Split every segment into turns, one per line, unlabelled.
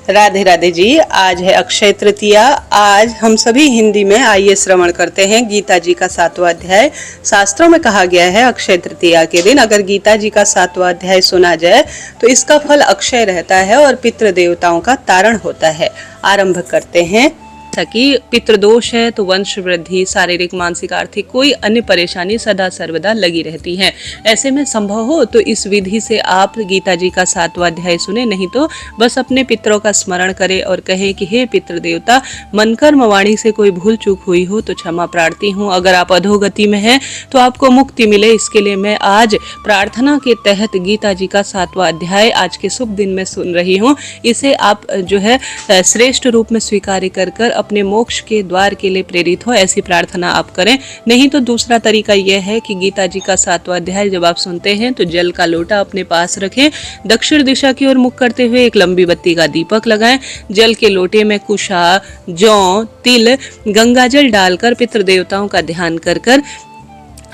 राधे राधे जी। आज है अक्षय तृतीया। आज हम सभी हिंदी में आइए श्रवण करते हैं गीता जी का 7वां अध्याय। शास्त्रों में कहा गया है अक्षय तृतीया के दिन अगर गीता जी का 7वां अध्याय सुना जाए तो इसका फल अक्षय रहता है और पितृ देवताओं का तारण होता है। आरंभ करते हैं। कि पितृदोष है तो वंश वृद्धि, शारीरिक, मानसिक, आर्थिक कोई अन्य परेशानी सदा सर्वदा लगी रहती है। ऐसे में संभव हो तो इस विधि से आप गीता जी का 7वां अध्याय सुने, नहीं तो बस अपने पितरों का स्मरण करें और कहे कि हे पितृ देवता, मन कर्म वाणी से कोई भूल चूक हुई हो तो क्षमा प्रार्थी हूँ। अगर आप अधोगति में हैं तो आपको मुक्ति मिले, इसके लिए मैं आज प्रार्थना के तहत गीता जी का 7वां अध्याय आज के शुभ दिन में सुन रही हूँ। इसे आप जो है श्रेष्ठ रूप में स्वीकार कर अपने मोक्ष के द्वार के लिए प्रेरित हो, ऐसी प्रार्थना आप करें। नहीं तो दूसरा तरीका यह है कि गीता जी का 7वां अध्याय जब आप सुनते हैं तो जल का लोटा अपने पास रखें, दक्षिण दिशा की ओर मुख करते हुए एक लंबी बत्ती का दीपक लगाएं। जल के लोटे में कुशा, जौ, तिल, गंगाजल डालकर पितृ देवताओं का ध्यान कर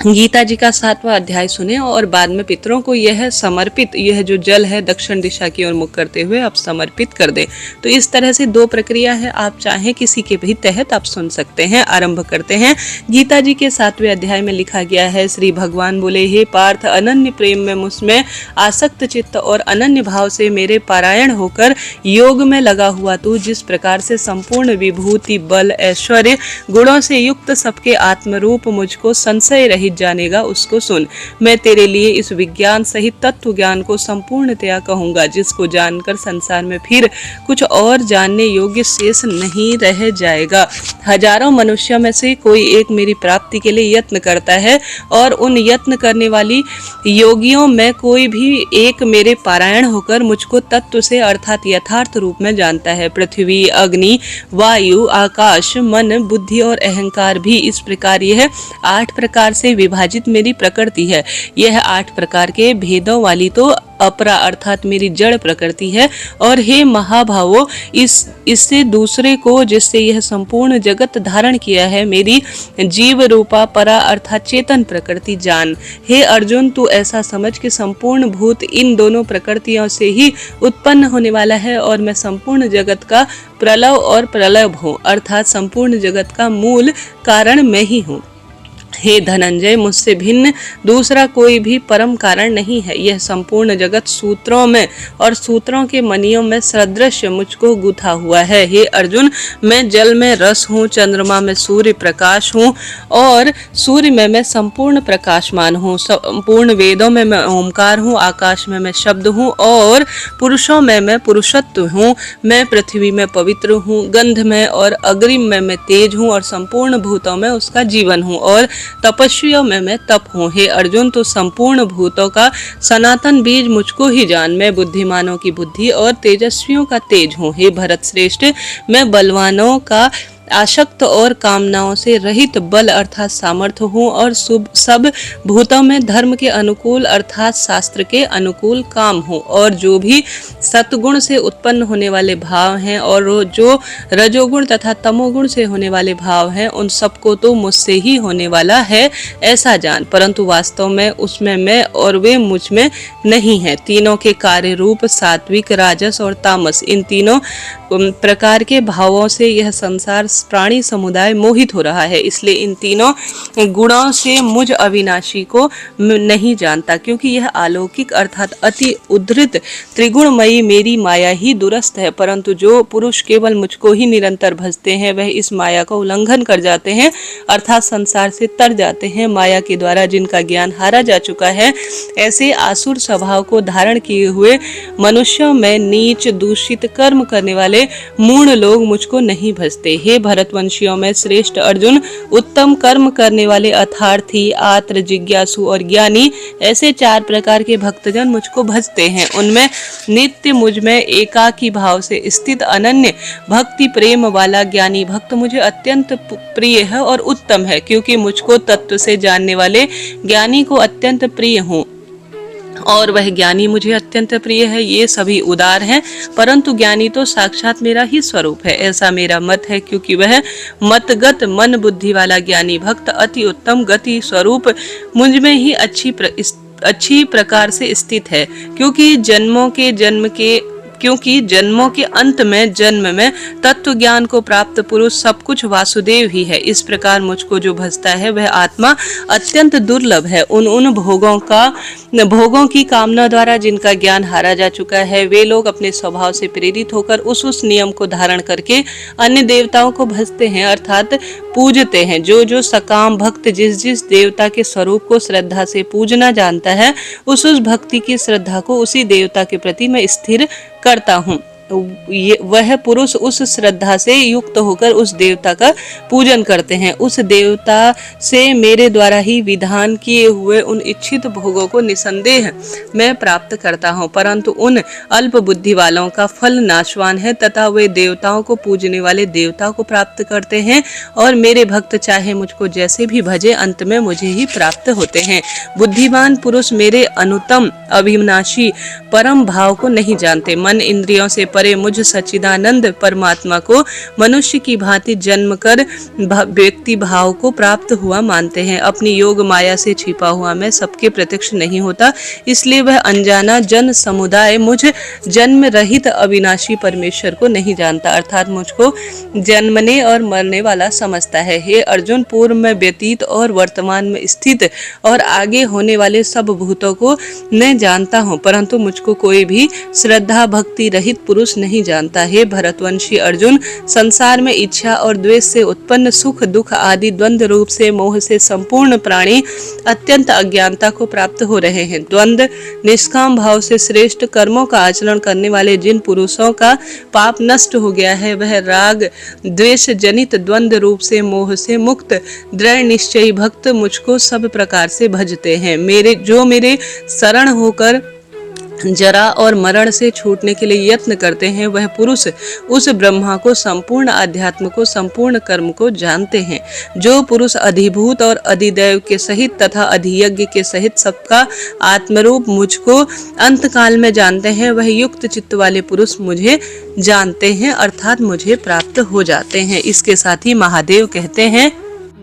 गीता जी का 7वां अध्याय सुने और बाद में पितरों को यह समर्पित, यह जो जल है दक्षिण दिशा की ओर मुख करते हुए आप समर्पित कर दें। तो इस तरह से दो प्रक्रिया है, आप चाहें किसी के भी तहत आप सुन सकते हैं। आरंभ करते हैं। गीता जी के 7वें अध्याय में लिखा गया है, श्री भगवान बोले, हे पार्थ, अनन्य प्रेम में मुझमें आसक्त चित्त और अनन्य भाव से मेरे पारायण होकर योग में लगा हुआ तू जिस प्रकार से संपूर्ण विभूति, बल, ऐश्वर्य, गुणों से युक्त सबके आत्मरूप मुझको संशय रहित जानेगा, उसको सुन। मैं तेरे लिए इस विज्ञान सहित तत्व ज्ञान को संपूर्णतया कहूंगा, जिसको जानकर संसार में फिर कुछ और जानने योग्य शेष नहीं रह जाएगा। हजारों मनुष्यों में से कोई एक मेरी प्राप्ति के लिए यत्न करता है और उन यत्न करने वाली योगियों में कोई भी एक मेरे पारायण होकर मुझको तत्व से अर्थात यथार्थ रूप में जानता है। पृथ्वी, अग्नि, वायु, आकाश, मन, बुद्धि और अहंकार भी इस प्रकार यह 8 प्रकार से विभाजित मेरी प्रकृति है। यह 8 प्रकार के भेदों वाली तो अपरा अर्थात मेरी जड़ प्रकृति है। और हे महाभावो, इससे दूसरे को जिससे यह संपूर्ण जगत धारण किया है मेरी जीव रूपा परा अर्थात चेतन प्रकृति जान। हे अर्जुन, तू ऐसा समझ कि संपूर्ण भूत इन दोनों प्रकृतियों से ही उत्पन्न होने वाला है और मैं संपूर्ण जगत का प्रलव और प्रलय हूँ अर्थात संपूर्ण जगत का मूल कारण मैं ही हूँ। हे धनंजय, मुझसे भिन्न दूसरा कोई भी परम कारण नहीं है। यह संपूर्ण जगत सूत्रों में और सूत्रों के मणियों में सदृश मुझको गुथा हुआ है। हे अर्जुन, मैं जल में रस हूँ, चंद्रमा में सूर्य प्रकाश हूँ और सूर्य में मैं संपूर्ण प्रकाशमान हूँ। संपूर्ण वेदों में मैं ओमकार हूँ, आकाश में मैं शब्द हूँ और पुरुषों में मैं पुरुषत्व हूँ। मैं पृथ्वी में पवित्र हूँ, गंध में और अग्रिम में मैं तेज हूँ और संपूर्ण भूतों में उसका जीवन हूँ और तपस्वियों में मैं तप हूँ। हे अर्जुन, तो संपूर्ण भूतों का सनातन बीज मुझको ही जान। मैं बुद्धिमानों की बुद्धि और तेजस्वियों का तेज हूँ। हे भरत श्रेष्ठ, मैं बलवानों का आशक्त और कामनाओं से रहित बल अर्थात सामर्थ्य हूँ और सब भूतों में धर्म के अनुकूल अर्थात शास्त्र के अनुकूल काम हूँ। और जो भी सतगुण से उत्पन्न होने वाले भाव हैं और जो रजोगुण तथा तमोगुण से होने वाले भाव हैं उन सबको तो मुझसे ही होने वाला है ऐसा जान, परंतु वास्तव में उसमें मैं और वे मुझ में नहीं है। तीनों के कार्य रूप सात्विक, राजस और तामस, इन तीनों प्रकार के भावों से यह संसार प्राणी समुदाय मोहित हो रहा है। इसलिए इन तीनों गुणों से मुझ अविनाशी को नहीं जानता, क्योंकि यह अलौकिक अर्थात अति उद्धृत त्रिगुणमयी मेरी माया ही दुरस्त है। परंतु जो पुरुष केवल मुझको ही निरंतर भजते हैं वह इस माया का उल्लंघन कर जाते हैं अर्थात संसार से तर जाते हैं। माया के द्वारा जिनका ज्ञान हारा जा चुका है, ऐसे आसुर स्वभाव को धारण किए हुए मनुष्यों में नीच दूषित कर्म करने वाले मूढ़ लोग मुझको नहीं भजते। हे भरतवंशियों में श्रेष्ठ अर्जुन, उत्तम कर्म करने वाले अर्थार्थी, आत्र, जिज्ञासु और ज्ञानी, ऐसे 4 प्रकार के भक्तजन मुझको भजते हैं। उनमें नित्य मुझ में एकाकी भाव से स्थित अनन्य भक्ति प्रेम वाला ज्ञानी भक्त मुझे अत्यंत प्रिय है और उत्तम है, क्योंकि मुझको तत्व से जानने वाले ज्ञानी को अत्यंत प्रिय हूँ और वह ज्ञानी मुझे अत्यंत प्रिय है। ये सभी उदार हैं, परंतु ज्ञानी तो साक्षात मेरा ही स्वरूप है, ऐसा मेरा मत है, क्योंकि वह मतगत मन बुद्धि वाला ज्ञानी भक्त अति उत्तम गति स्वरूप मुझ में ही अच्छी प्रकार से स्थित है। क्योंकि जन्मों के जन्म क्योंकि जन्मों के अंत में जन्म में तत्व ज्ञान को प्राप्त पुरुष सब कुछ वासुदेव ही है। इस प्रकार मुझको जो भजता है वह आत्मा अत्यंत दुर्लभ है। उन भोगों की कामना द्वारा जिनका ज्ञान हारा जा चुका है, वे लोग अपने स्वभाव से प्रेरित होकर उस नियम को धारण करके अन्य देवताओं को भजते हैं अर्थात पूजते हैं। जो सकाम भक्त जिस देवता के स्वरूप को श्रद्धा से पूजना जानता है, उस भक्ति की श्रद्धा को उसी देवता के प्रति मैं स्थिर करता हूँ। वह पुरुष उस श्रद्धा से युक्त होकर उस देवता का पूजन करते हैं। उस देवता से मेरे द्वारा ही विधान किए हुए उन इच्छित भोगों को निसंदेह मैं प्राप्त करता हूँ, परंतु उन अल्प बुद्धि वालों का फल नाशवान है तथा वे देवताओं को पूजने वाले देवता को प्राप्त करते हैं और मेरे भक्त चाहे मुझको जैसे भी भजे अंत में मुझे ही प्राप्त होते हैं। बुद्धिमान पुरुष मेरे अनुत्तम अविनाशी परम भाव को नहीं जानते। मन इंद्रियों से परे मुझ सच्चिदानंद परमात्मा को मनुष्य की भांति जन्म कर व्यक्ति भाव को प्राप्त हुआ मानते हैं। अपनी योग माया से छिपा हुआ मैं सबके प्रत्यक्ष नहीं होता, इसलिए वह अनजाना जन समुदाय मुझ जन्म रहित अविनाशी परमेश्वर को नहीं जानता अर्थात मुझको जन्मने और मरने वाला समझता है। हे अर्जुन, पूर्व में व्यतीत और वर्तमान में स्थित और आगे होने वाले सब भूतों को मैं जानता हूँ, परंतु मुझको कोई भी श्रद्धा भक्ति रहित पुरुष नहीं जानता। हे भरतवंशी अर्जुन, संसार में इच्छा और द्वेष से उत्पन्न सुख दुख आदि द्वंद्व रूप से मोह से संपूर्ण प्राणी अत्यंत अज्ञानता को प्राप्त हो रहे हैं। द्वंद्व निष्काम भाव से श्रेष्ठ कर्मों का आचरण करने वाले जिन पुरुषों का पाप नष्ट हो गया है, वह राग द्वेष जनित द्वंद्व रूप से मोह से मुक्त दृढ़ निश्चयी भक्त मुझको सब प्रकार से भजते हैं। मेरे शरण होकर जरा और मरण से छूटने के लिए यत्न करते हैं, वह पुरुष उस ब्रह्मा को, संपूर्ण अध्यात्म को, संपूर्ण कर्म को जानते हैं। जो पुरुष अधिभूत और अधिदैव के सहित तथा अधियज्ञ के सहित सबका आत्मरूप मुझको अंत काल में जानते हैं, वह युक्त चित्त वाले पुरुष मुझे जानते हैं अर्थात मुझे प्राप्त हो जाते हैं। इसके साथ ही महादेव कहते हैं,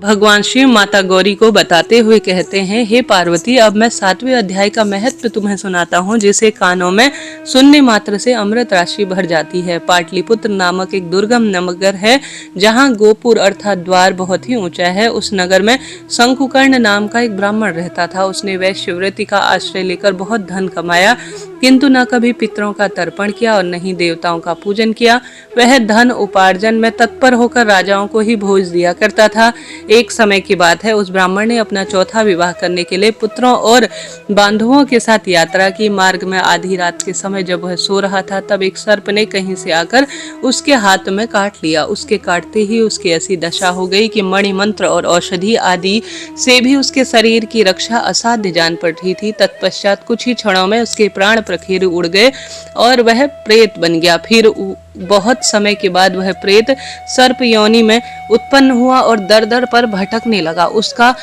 भगवान शिव माता गौरी को बताते हुए कहते हैं, हे पार्वती, अब मैं 7वें अध्याय का महत्व तुम्हें सुनाता हूँ, जिसे कानों में सुनने मात्र से अमृत राशि भर जाती है। पाटलिपुत्र नामक एक दुर्गम नगर है, जहाँ गोपुर अर्थात द्वार बहुत ही ऊंचा है। उस नगर में शंकुकर्ण नाम का एक ब्राह्मण रहता था। उसने वैश्यवृत्ति का आश्रय लेकर बहुत धन कमाया, किंतु न कभी पितरों का तर्पण किया और न ही देवताओं का पूजन किया। वह धन उपार्जन में तत्पर होकर राजाओं को ही भोज दिया करता था। एक समय की बात है, उस ब्राह्मण ने अपना चौथा विवाह करने के लिए पुत्रों और बांधवों के साथ यात्रा की। मार्ग में आधी रात के समय जब वह सो रहा था, तब एक सर्प ने कहीं से आकर उसके हाथ में काट लिया। उसके काटते ही उसकी ऐसी दशा हो गई कि मणि मंत्र और औषधि आदि से भी उसके शरीर की रक्षा असाध्य जान पड़ी थी। तत्पश्चात कुछ ही क्षणों में उसके प्राण प्रखेर उड़ गए और वह प्रेत बन गया। फिर बहुत समय के बाद वह प्रेत सर्प योनि में उत्पन्न हुआ और दर दर पर भटकने लगा। उसका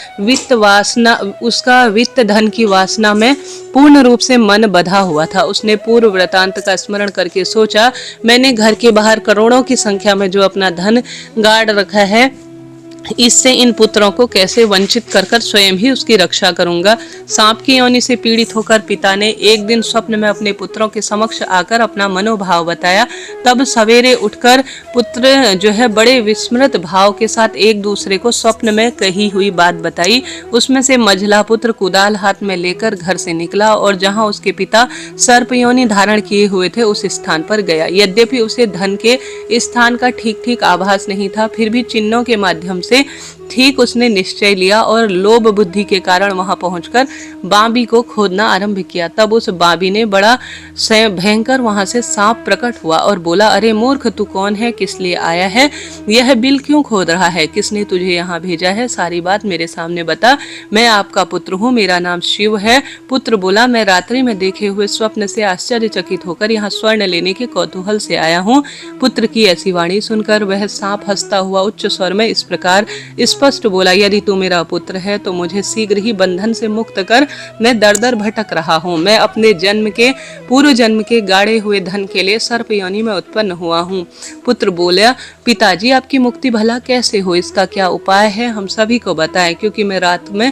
वित्त धन की वासना में पूर्ण रूप से मन बधा हुआ था। उसने पूर्व वृतांत का स्मरण करके सोचा, मैंने घर के बाहर करोड़ों की संख्या में जो अपना धन गाड़ रखा है, इससे इन पुत्रों को कैसे वंचित कर स्वयं ही उसकी रक्षा करूंगा। सांप की योनि से पीड़ित होकर पिता ने एक दिन स्वप्न में अपने पुत्रों के समक्ष आकर अपना मनोभाव बताया। तब सवेरे उठकर पुत्र जो है बड़े विस्मृत भाव के साथ एक दूसरे को स्वप्न में कही हुई बात बताई। उसमें से मझला पुत्र कुदाल हाथ में लेकर घर से निकला और जहां उसके पिता सर्प योनि धारण किए हुए थे, उस स्थान पर गया। यद्यपि उसे धन के स्थान का ठीक ठीक आभास नहीं था, फिर भी चिन्हों के माध्यम से ठीक उसने निश्चय लिया और लोभ बुद्धि के कारण वहां पहुंचकर बांबी को खोदना आरंभ किया। तब उस बांबी ने बड़ा भयंकर वहां से सांप प्रकट हुआ और बोला, अरे मूर्ख, तू कौन है, किस लिए आया है, यह बिल क्यों खोद रहा है, किसने तुझे यहाँ भेजा है, सारी बात मेरे सामने बता। मैं आपका पुत्र हूँ, मेरा नाम शिव है। पुत्र बोला, मैं रात्रि में देखे हुए स्वप्न से आश्चर्यचकित होकर यहाँ स्वर्ण लेने के कौतूहल से आया हूँ। पुत्र की ऐसी वाणी सुनकर वह सांप हंसता हुआ उच्च स्वर में इस प्रकार स्पष्ट बोला, यदि तू मेरा पुत्र है तो मुझे शीघ्र ही बंधन से मुक्त कर, मैं दर दर भटक रहा हूँ। मैं अपने पूर्व जन्म के गाड़े हुए धन के लिए सर्प योनि में उत्पन्न हुआ हूँ। पुत्र बोला, पिताजी आपकी मुक्ति भला कैसे हो, इसका क्या उपाय है, हम सभी को बताएं, क्योंकि मैं रात में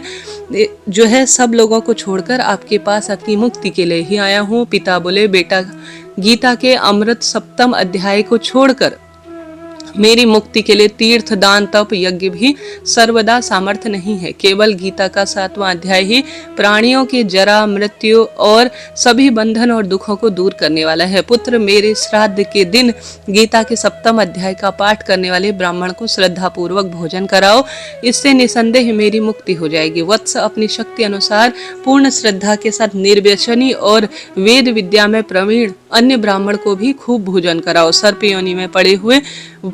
जो है सब लोगों को छोड़कर आपके पास अपनी मुक्ति के लिए ही आया हूँ। पिता बोले, बेटा, गीता के अमृत सप्तम अध्याय को छोड़कर मेरी मुक्ति के लिए तीर्थ, दान, तप, यज्ञ भी सर्वदा सामर्थ्य नहीं है। केवल गीता का 7वां अध्याय ही प्राणियों के जरा, मृत्यु और सभी बंधन और दुखों को दूर करने वाला है। पुत्र, मेरे श्राद्ध के दिन गीता के 7वें अध्याय का पाठ करने वाले ब्राह्मण को श्रद्धा पूर्वक भोजन कराओ, इससे निसंदेह मेरी मुक्ति हो जाएगी। वत्स, अपनी शक्ति अनुसार पूर्ण श्रद्धा के साथ निर्व्यसनी और वेद विद्या में प्रवीण अन्य ब्राह्मण को भी खूब भोजन कराओ। सर्प योनि में पड़े हुए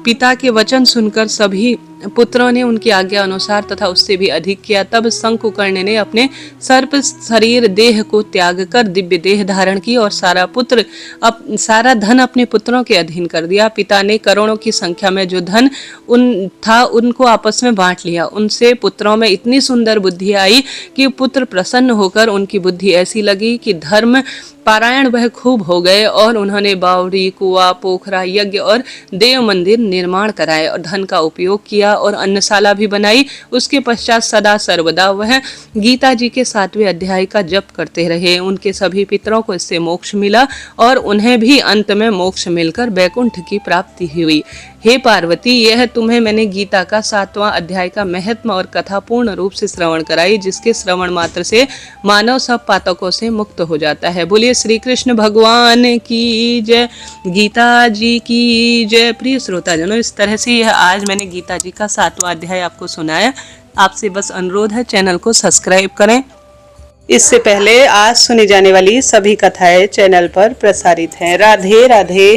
पिता के वचन सुनकर सभी पुत्रों ने उनकी आज्ञा अनुसार तथा उससे भी अधिक किया। तब शंकुकर्ण ने अपने सर्प शरीर देह को त्याग कर दिव्य देह धारण की और सारा धन अपने पुत्रों के अधीन कर दिया। पिता ने करोड़ों की संख्या में जो धन उनको आपस में बांट लिया। उनसे पुत्रों में इतनी सुंदर बुद्धि आई कि पुत्र प्रसन्न होकर उनकी बुद्धि ऐसी लगी कि धर्म पारायण वह खूब हो गए और उन्होंने बावड़ी, कुआं, पोखरा, यज्ञ और देव मंदिर निर्माण कराए और धन का उपयोग किया और अन्नशाला भी बनाई। उसके पश्चात सदा सर्वदा वह गीता जी के 7वें अध्याय का जप करते रहे। उनके सभी पितरों को इससे मोक्ष मिला और उन्हें भी अंत में मोक्ष मिलकर वैकुंठ की प्राप्ति हुई। हे पार्वती, यह तुम्हें मैंने गीता का 7वां अध्याय का महत्व और कथा पूर्ण रूप से श्रवण कराई, जिसके श्रवण मात्र से मानव सब पातकों से मुक्त हो जाता है। बोलिए श्री कृष्ण भगवान की जय, गीता जी की जय। प्रिय श्रोताजनों, इस तरह से यह आज मैंने गीता जी का 7वां अध्याय आपको सुनाया। आपसे बस अनुरोध है, चैनल को सब्सक्राइब करें। इससे पहले आज सुनी जाने वाली सभी कथाएं चैनल पर प्रसारित हैं। राधे राधे।